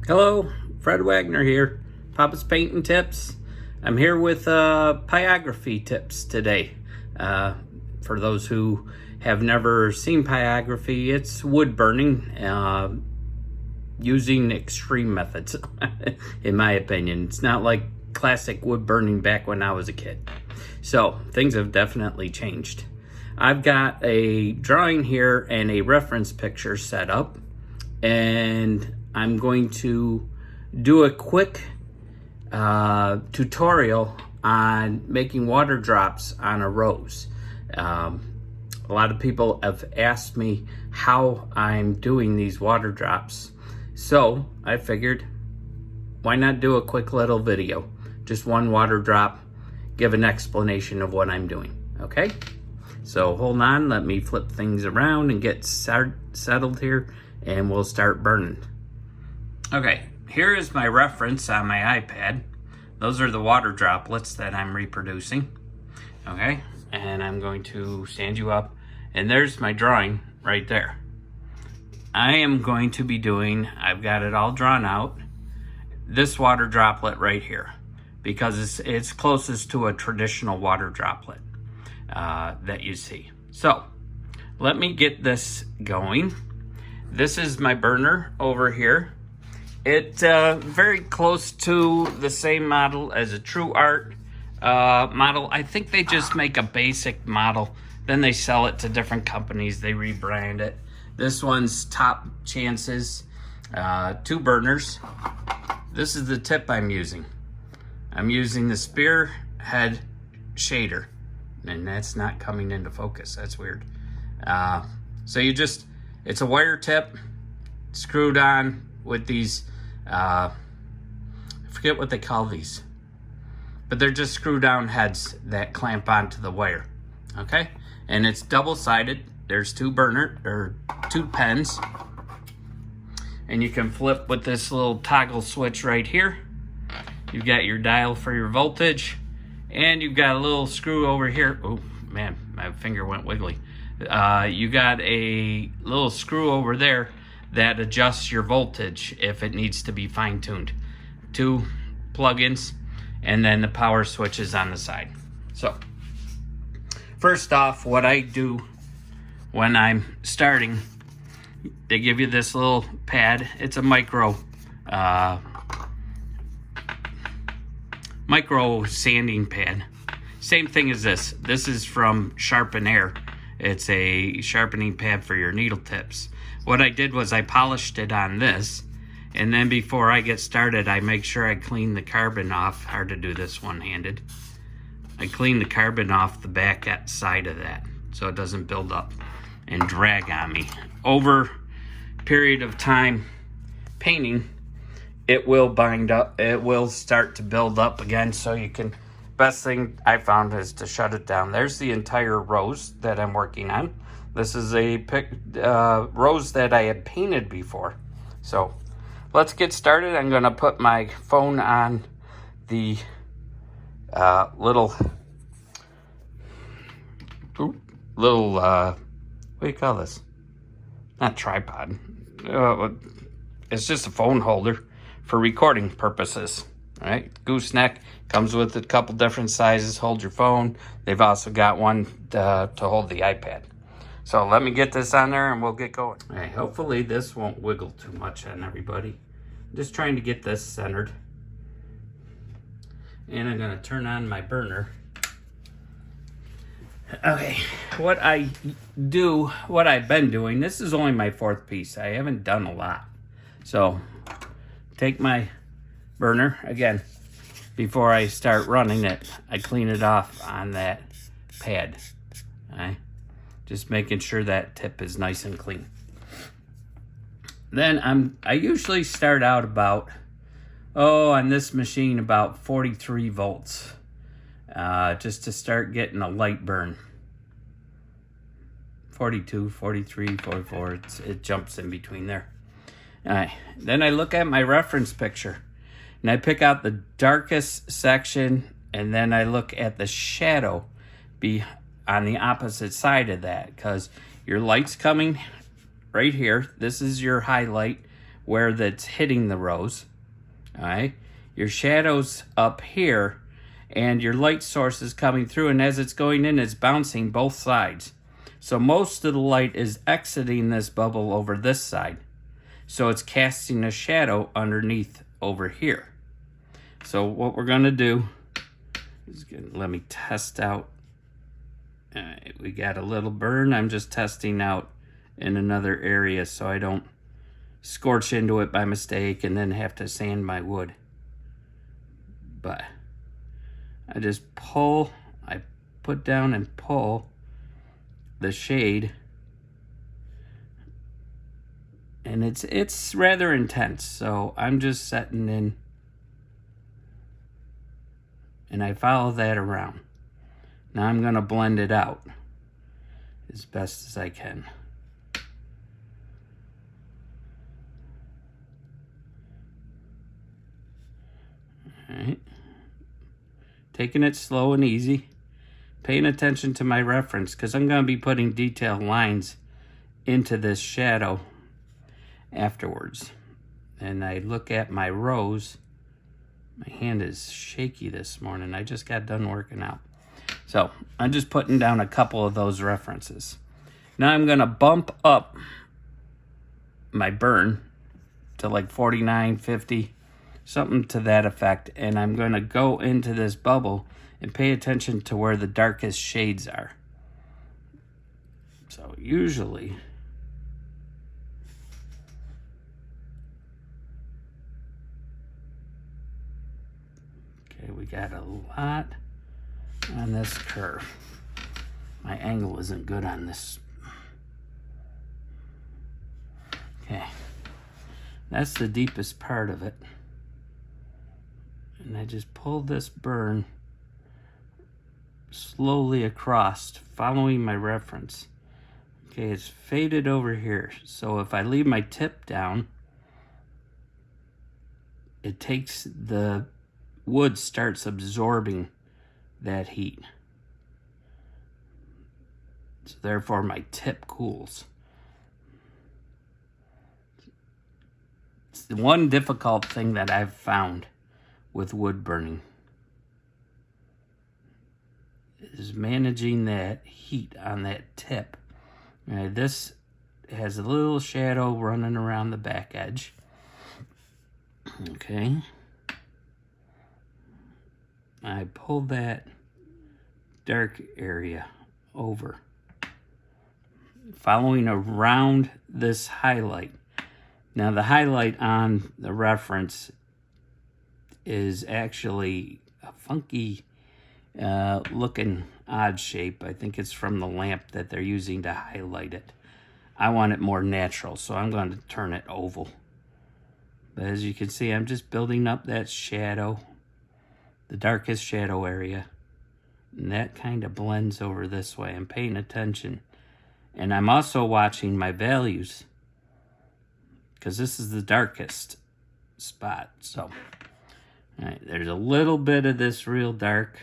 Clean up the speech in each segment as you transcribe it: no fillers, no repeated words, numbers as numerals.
Hello, Fred Wagner here, Papa's Painting Tips. I'm here with pyrography tips today. For those who have never seen pyrography, it's wood burning using extreme methods, in my opinion. It's not like classic wood burning back when I was a kid. So things have definitely changed. I've got a drawing here and a reference picture set up, and I'm going to do a quick tutorial on making water drops on a rose. A lot of people have asked me how I'm doing these water drops, so I figured, why not do a quick little video? Just one water drop, give an explanation of what I'm doing, okay? So hold on, let me flip things around and get settled here, and we'll start burning. Okay, here is my reference on my iPad. Those are the water droplets that I'm reproducing. Okay, and I'm going to stand you up, and there's my drawing right there. I am going to be doing, I've got it all drawn out, this water droplet right here, because it's closest to a traditional water droplet that you see. So let me get this going. This is my burner over here. It's very close to the same model as a True Art model. I think they just make a basic model, then they sell it to different companies, they rebrand it. This one's Top Chances, 2 burners. This is the tip I'm using. I'm using the Spearhead shader, and that's not coming into focus, that's weird. So it's a wire tip screwed on with these, I forget what they call these, but they're just screw down heads that clamp onto the wire, okay? And it's double-sided. There's 2 pens, and you can flip with this little toggle switch right here. You've got your dial for your voltage, and you've got a little screw over here. Oh man, my finger went wiggly. You got a little screw over there that adjusts your voltage if it needs to be fine-tuned. 2 plugins, and then the power switches on the side. So first off, what I do when I'm starting, they give you this little pad. It's a micro sanding pad. Same thing as this. This is from Sharpen Air. It's a sharpening pad for your needle tips. What I did was I polished it on this, and then before I get started, I make sure I clean the carbon off. Hard to do this one-handed. I clean the carbon off the back side of that so it doesn't build up and drag on me. Over a period of time painting, it will bind up, it will start to build up again, so you can, best thing I found is to shut it down. There's the entire rose that I'm working on. This is a rose that I had painted before. So let's get started. I'm gonna put my phone on the little, what do you call this? Not tripod. It's just a phone holder for recording purposes. All right, gooseneck comes with a couple different sizes. Hold your phone. They've also got one to hold the iPad. So let me get this on there and we'll get going. All right, hopefully this won't wiggle too much on everybody. I'm just trying to get this centered. And I'm gonna turn on my burner. Okay, what I've been doing, this is only my 4th piece. I haven't done a lot. So take my burner, again, before I start running it, I clean it off on that pad. All right? Just making sure that tip is nice and clean. Then I usually start out about, on this machine, about 43 volts. Just to start getting a light burn. 42, 43, 44, it jumps in between there. All right, then I look at my reference picture, and I pick out the darkest section, and then I look at the shadow on the opposite side of that, because your light's coming right here. This is your highlight where that's hitting the rose. All right, your shadow's up here, and your light source is coming through, and as it's going in, it's bouncing both sides. So most of the light is exiting this bubble over this side. So it's casting a shadow underneath over here. So what we're gonna do is let me test out. We got a little burn. I'm just testing out in another area so I don't scorch into it by mistake and then have to sand my wood. But I just pull, I put down and pull the shade, and it's rather intense, so I'm just setting in and I follow that around. Now I'm going to blend it out as best as I can. All right. Taking it slow and easy, paying attention to my reference, because I'm going to be putting detailed lines into this shadow afterwards. And I look at my rose. My hand is shaky this morning. I just got done working out. So I'm just putting down a couple of those references. Now I'm going to bump up my burn to like 49, 50, something to that effect. And I'm going to go into this bubble and pay attention to where the darkest shades are. So usually, okay, we got a lot on this curve. My angle isn't good on this. Okay, that's the deepest part of it. And I just pull this burn slowly across, following my reference. Okay, it's faded over here. So if I leave my tip down, it takes the wood starts absorbing that heat. So therefore my tip cools. It's the one difficult thing that I've found with wood burning is managing that heat on that tip. Now, this has a little shadow running around the back edge. Okay. I pull that dark area over, following around this highlight. Now the highlight on the reference is actually a funky looking odd shape. I think it's from the lamp that they're using to highlight it. I want it more natural, so I'm going to turn it oval. But as you can see, I'm just building up that shadow, the darkest shadow area. And that kind of blends over this way. I'm paying attention. And I'm also watching my values, because this is the darkest spot. So, all right, there's a little bit of this real dark.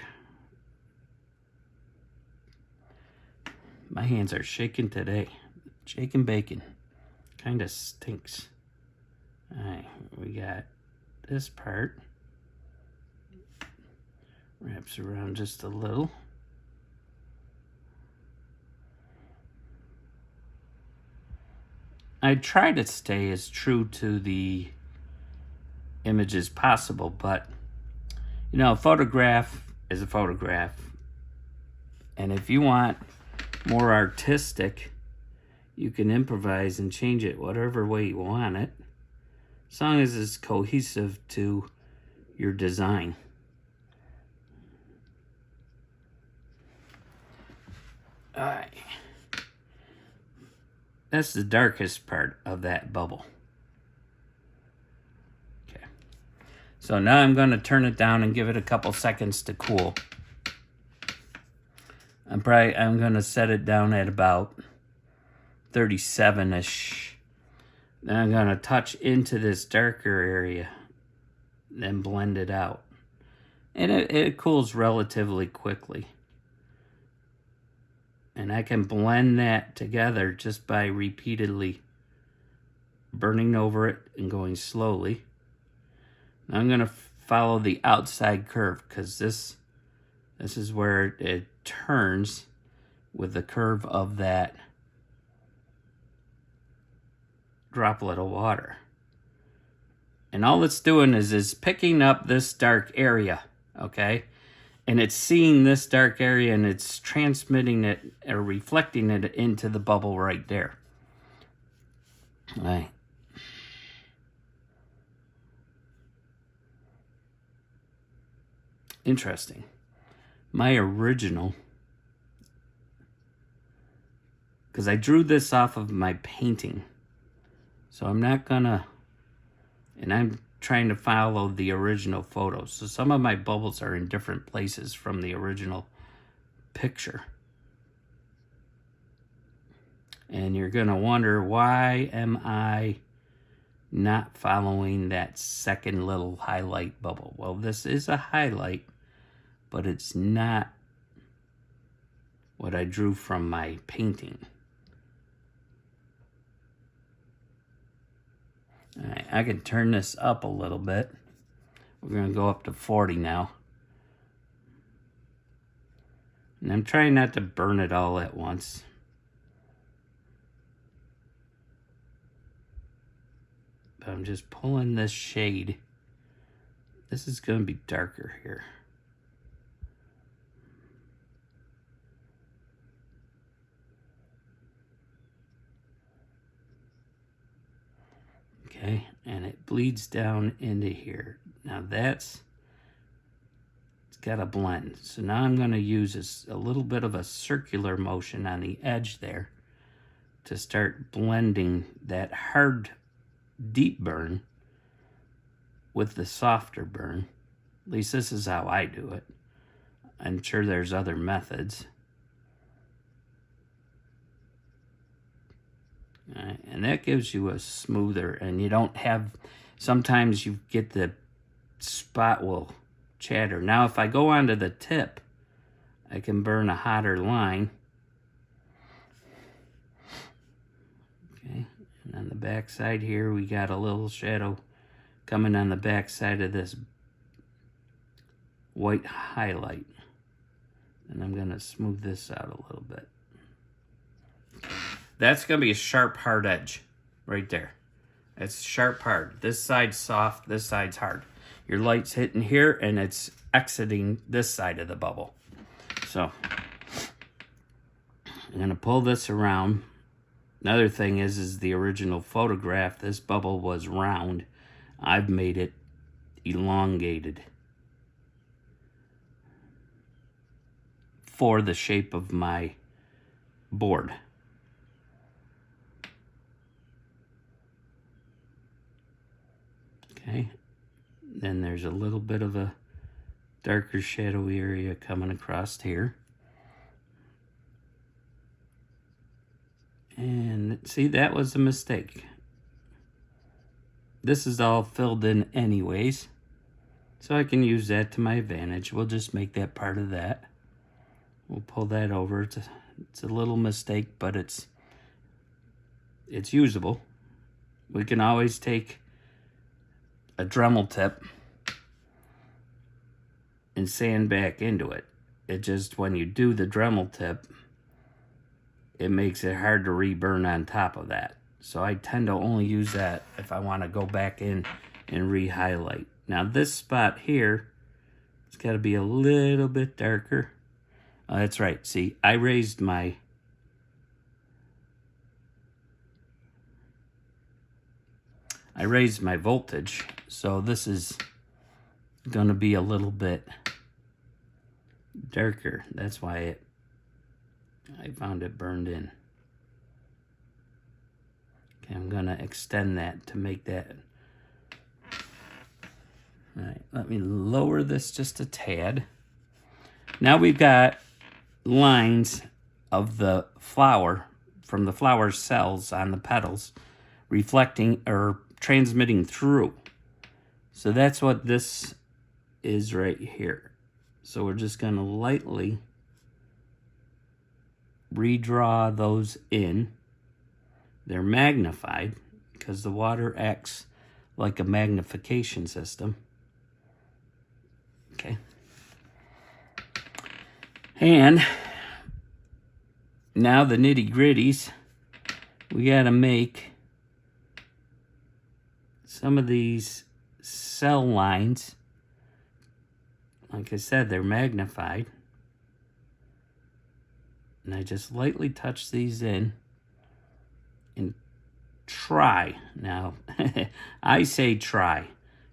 My hands are shaking today. Shaking bacon. Kind of stinks. All right, we got this part. Wraps around just a little. I try to stay as true to the image as possible, but you know, a photograph is a photograph. And if you want more artistic, you can improvise and change it whatever way you want it, as long as it's cohesive to your design. All right. That's the darkest part of that bubble. Okay. So now I'm going to turn it down and give it a couple seconds to cool. I'm going to set it down at about 37-ish. Then I'm going to touch into this darker area, then blend it out. And it cools relatively quickly. And I can blend that together just by repeatedly burning over it and going slowly. Now I'm going to follow the outside curve because this is where it turns with the curve of that droplet of water. And all it's doing is picking up this dark area, okay? And it's seeing this dark area and it's transmitting it or reflecting it into the bubble right there. All right. Interesting. My original, because I drew this off of my painting, so I'm not gonna, and I'm trying to follow the original photos. So some of my bubbles are in different places from the original picture. And you're gonna wonder, why am I not following that second little highlight bubble? Well, this is a highlight, but it's not what I drew from my painting. All right, I can turn this up a little bit. We're gonna go up to 40 now. And I'm trying not to burn it all at once. But I'm just pulling this shade. This is gonna be darker here. Okay, and it bleeds down into here. Now it's got a blend. So now I'm gonna use a little bit of a circular motion on the edge there to start blending that hard, deep burn with the softer burn. At least this is how I do it. I'm sure there's other methods. All right, and that gives you a smoother, and you don't have, sometimes you get the spot will chatter. Now if I go onto the tip, I can burn a hotter line. Okay, and on the back side here, we got a little shadow coming on the back side of this white highlight. And I'm gonna smooth this out a little bit. That's gonna be a sharp, hard edge right there. It's sharp, hard. This side's soft, this side's hard. Your light's hitting here and it's exiting this side of the bubble. So I'm gonna pull this around. Another thing is the original photograph, this bubble was round. I've made it elongated for the shape of my board. Okay, then there's a little bit of a darker shadowy area coming across here. And see, that was a mistake. This is all filled in anyways, so I can use that to my advantage. We'll just make that part of that. We'll pull that over. It's a little mistake, but it's usable. We can always take a Dremel tip and sand back into it. It just, when you do the Dremel tip, it makes it hard to reburn on top of that. So I tend to only use that if I want to go back in and re-highlight. Now this spot here, it's got to be a little bit darker. Oh, that's right. See, I raised my voltage, so this is going to be a little bit darker. That's why I found it burned in. Okay, I'm going to extend that to make that. All right, let me lower this just a tad. Now we've got lines of the flower, from the flower cells on the petals, reflecting or transmitting through. So that's what this is right here. So we're just going to lightly redraw those in. They're magnified because the water acts like a magnification system. Okay. And now the nitty-gritties. We got to make some of these cell lines. Like I said, they're magnified. And I just lightly touch these in and try. Now, I say try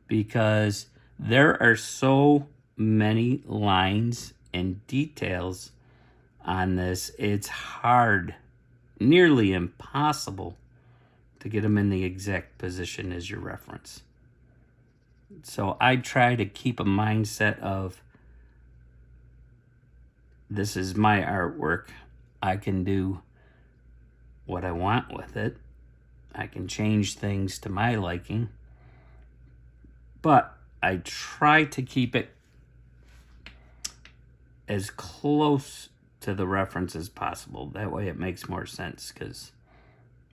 because there are so many lines and details on this. It's hard, nearly impossible to get them in the exact position as your reference. So I try to keep a mindset of, this is my artwork. I can do what I want with it. I can change things to my liking. But I try to keep it as close to the reference as possible. That way it makes more sense, because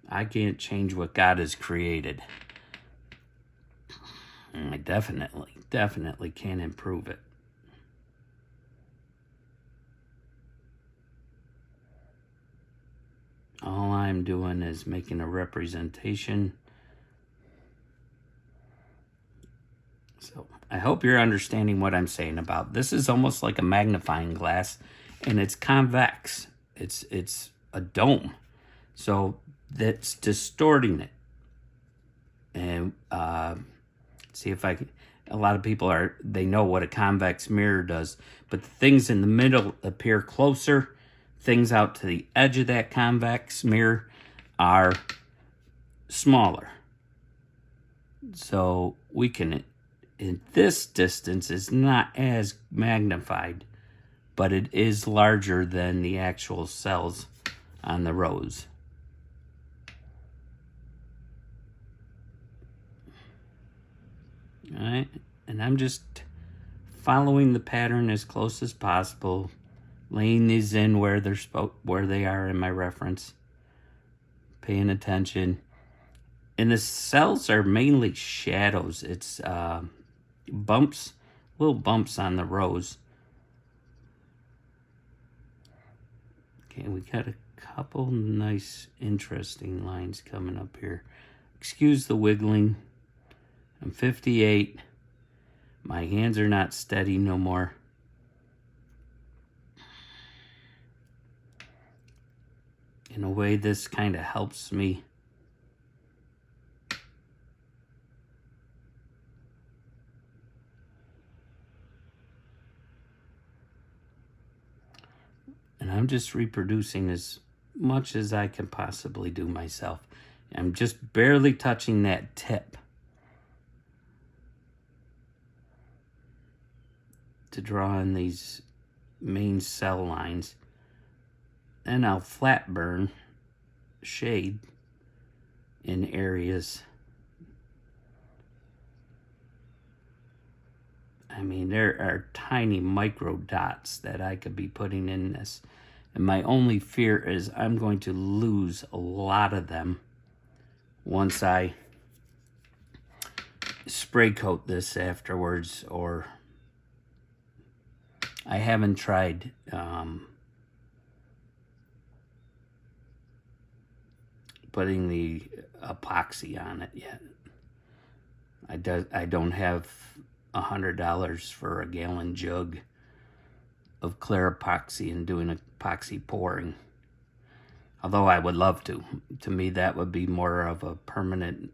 I can't change what God has created. And I definitely can improve it. All I'm doing is making a representation. So I hope you're understanding what I'm saying about this. Is almost like a magnifying glass, and it's convex. It's a dome, so that's distorting it. And see if I can. A lot of people they know what a convex mirror does, but the things in the middle appear closer. Things out to the edge of that convex mirror are smaller. So we can, in this distance, is not as magnified, but it is larger than the actual cells on the rose. All right, and I'm just following the pattern as close as possible, laying these in where they are in my reference, paying attention. And the cells are mainly shadows. It's bumps, little bumps on the rose. Okay, we got a couple nice, interesting lines coming up here. Excuse the wiggling. I'm 58. My hands are not steady no more. In a way, this kind of helps me and I'm just reproducing as much as I can possibly do myself. I'm just barely touching that tip to draw in these main cell lines. And I'll flat burn shade in areas. I mean, there are tiny micro dots that I could be putting in this. And my only fear is I'm going to lose a lot of them once I spray coat this afterwards, or I haven't tried putting the epoxy on it yet. I don't have $100 for a gallon jug of clear epoxy and doing epoxy pouring. Although I would love to. To me, that would be more of a permanent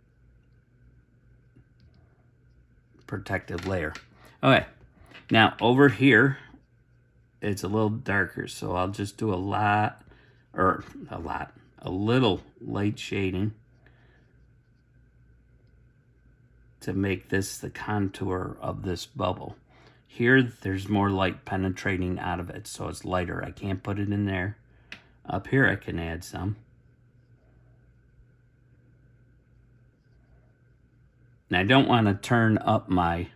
protective layer. Okay, now over here, it's a little darker, so I'll just do a little light shading to make this the contour of this bubble. Here, there's more light penetrating out of it, so it's lighter. I can't put it in there. Up here, I can add some. And I don't want to turn up my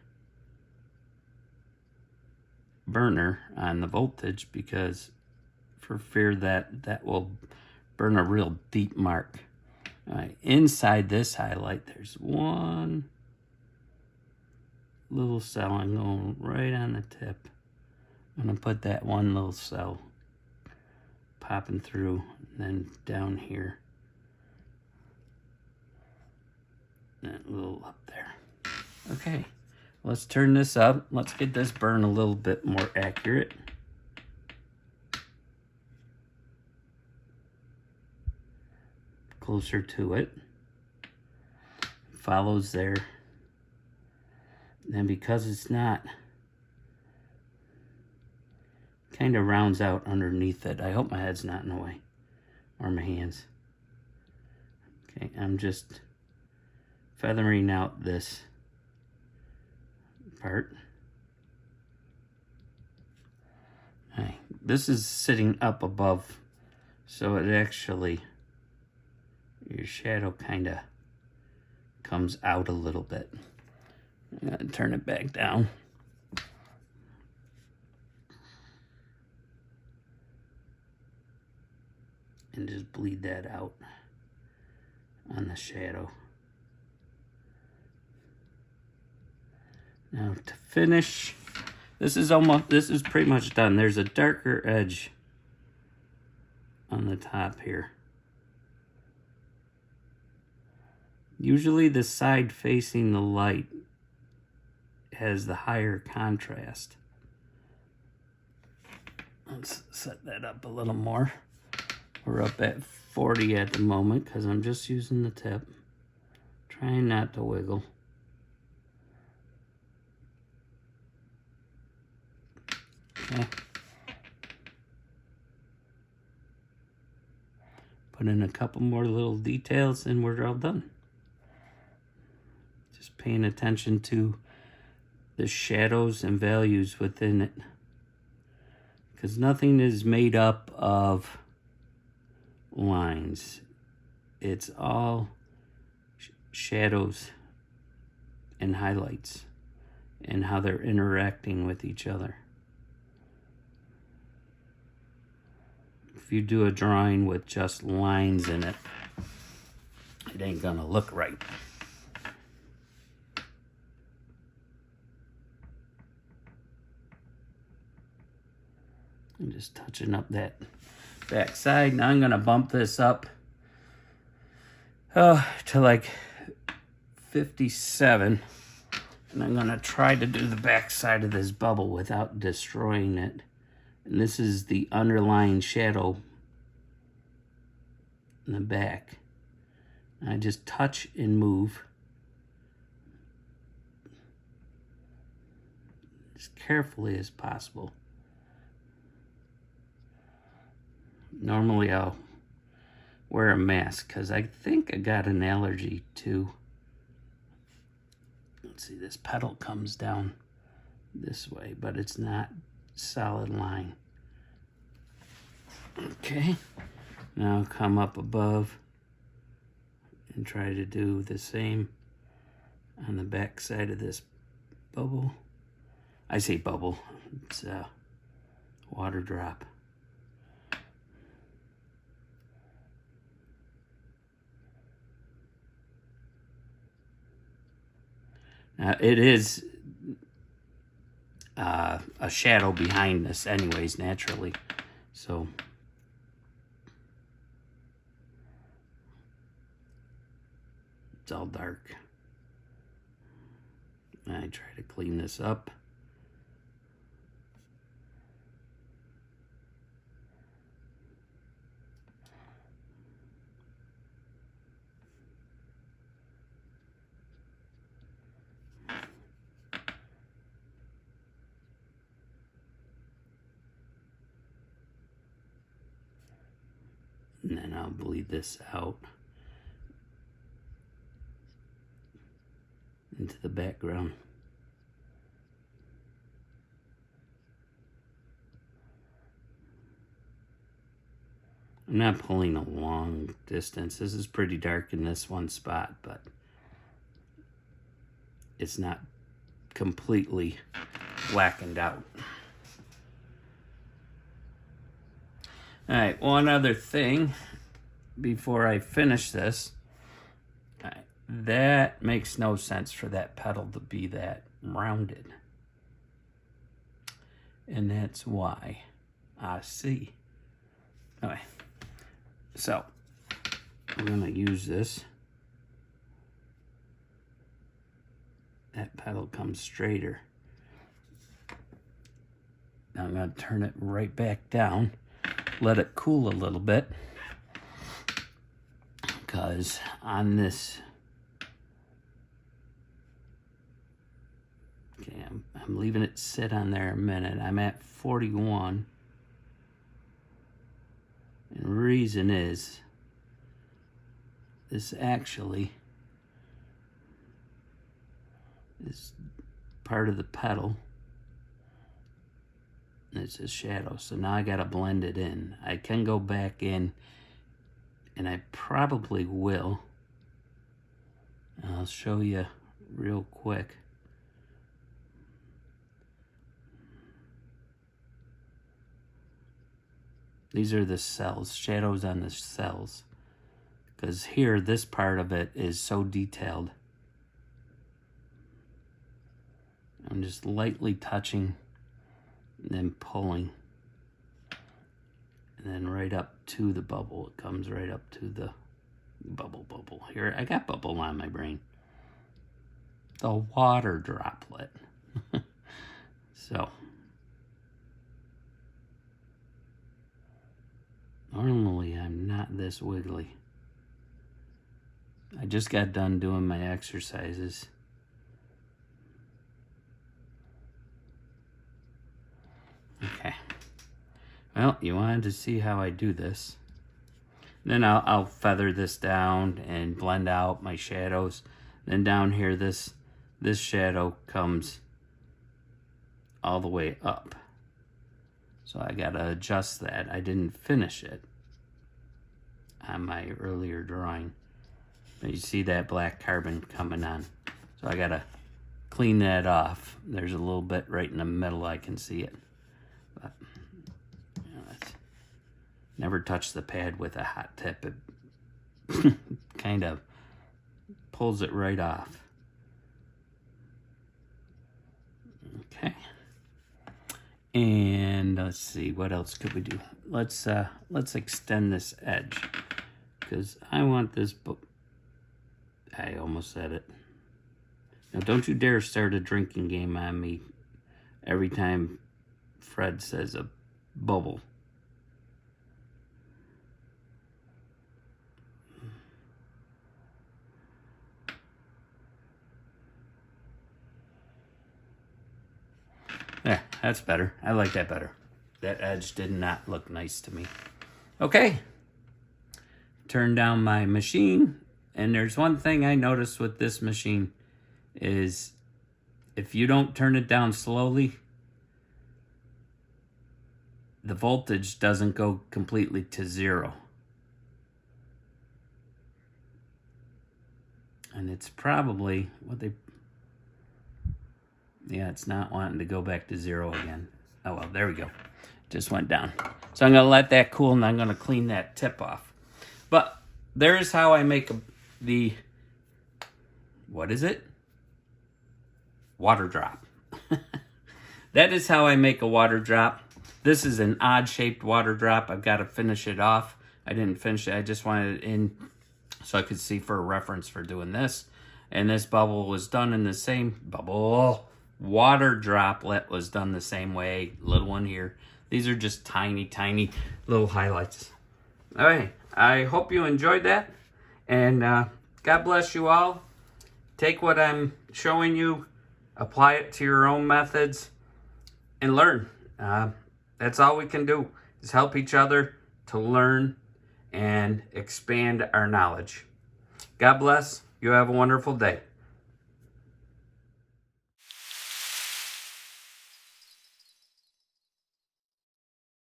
burner on the voltage, because for fear that will burn a real deep mark. All right, inside this highlight, there's one little cell. I'm going right on the tip. I'm gonna put that one little cell popping through, and then down here, that little up there. Okay, let's turn this up. Let's get this burn a little bit more accurate. Closer to it. Follows there. And because it's not, kind of rounds out underneath it. I hope my head's not in the way, or my hands. Okay, I'm just feathering out this part. Okay, this is sitting up above, so it actually, your shadow kind of comes out a little bit. I'm gonna turn it back down. And just bleed that out on the shadow. Now to finish, this is pretty much done. There's a darker edge on the top here. Usually the side facing the light has the higher contrast. Let's set that up a little more. We're up at 40 at the moment because I'm just using the tip. Trying not to wiggle. Okay. Put in a couple more little details and we're all done. Just paying attention to the shadows and values within it. Because nothing is made up of lines. It's all shadows and highlights and how they're interacting with each other. If you do a drawing with just lines in it, it ain't gonna look right. I'm just touching up that back side. Now I'm gonna bump this up to like 57. And I'm gonna try to do the back side of this bubble without destroying it. And this is the underlying shadow in the back. And I just touch and move. As carefully as possible. Normally I'll wear a mask because I think I got an allergy to, let's see, this petal comes down this way, but it's not solid line. Okay, now come up above and try to do the same on the back side of this bubble. I say bubble, it's a water drop. Now it is a shadow behind this anyways, naturally. So it's all dark. I try to clean this up. And then I'll bleed this out into the background. I'm not pulling a long distance. This is pretty dark in this one spot, but it's not completely blackened out. All right, one other thing before I finish this that makes no sense for that petal to be that rounded. And that's why I see. Okay, so we're gonna use this. That petal comes straighter. Now I'm gonna turn it right back down, let it cool a little bit, because on this, okay, I'm leaving it sit on there a minute. I'm at 41. And the reason is, this actually is part of the petal. It's a shadow, so now I gotta blend it in. I can go back in, and I probably will. I'll show you real quick. These are the cells, shadows on the cells. Because here, this part of it is so detailed. I'm just lightly touching and then pulling. And then right up to the bubble. It comes right up to the bubble. Here, I got bubble on my brain. The water droplet. So. Normally, I'm not this wiggly. I just got done doing my exercises. Okay. Well, you wanted to see how I do this. Then I'll feather this down and blend out my shadows. Then down here, this shadow comes all the way up. So I gotta adjust that. I didn't finish it on my earlier drawing. But you see that black carbon coming on. So I gotta clean that off. There's a little bit right in the middle, I can see it. But you know, never touch the pad with a hot tip. It kind of pulls it right off. Okay. And let's see, what else could we do? Let's extend this edge, because I want this book. I almost said it. Now, don't you dare start a drinking game on me every time Fred says a bubble. Yeah, that's better. I like that better. That edge did not look nice to me. Okay. Turn down my machine. And there's one thing I noticed with this machine is if you don't turn it down slowly, the voltage doesn't go completely to 0. And it's probably what they... Yeah, it's not wanting to go back to 0 again. Oh, well, there we go. Just went down. So I'm going to let that cool, and I'm going to clean that tip off. But there's how I make the... What is it? Water drop. That is how I make a water drop. This is an odd-shaped water drop. I've got to finish it off. I didn't finish it. I just wanted it in so I could see for a reference for doing this. And this bubble was done in the same... Water droplet was done the same way. Little one here. These are just tiny, tiny little highlights. All right. I hope you enjoyed that. And God bless you all. Take what I'm showing you, apply it to your own methods, and learn. That's all we can do, is help each other to learn and expand our knowledge. God bless. You have a wonderful day.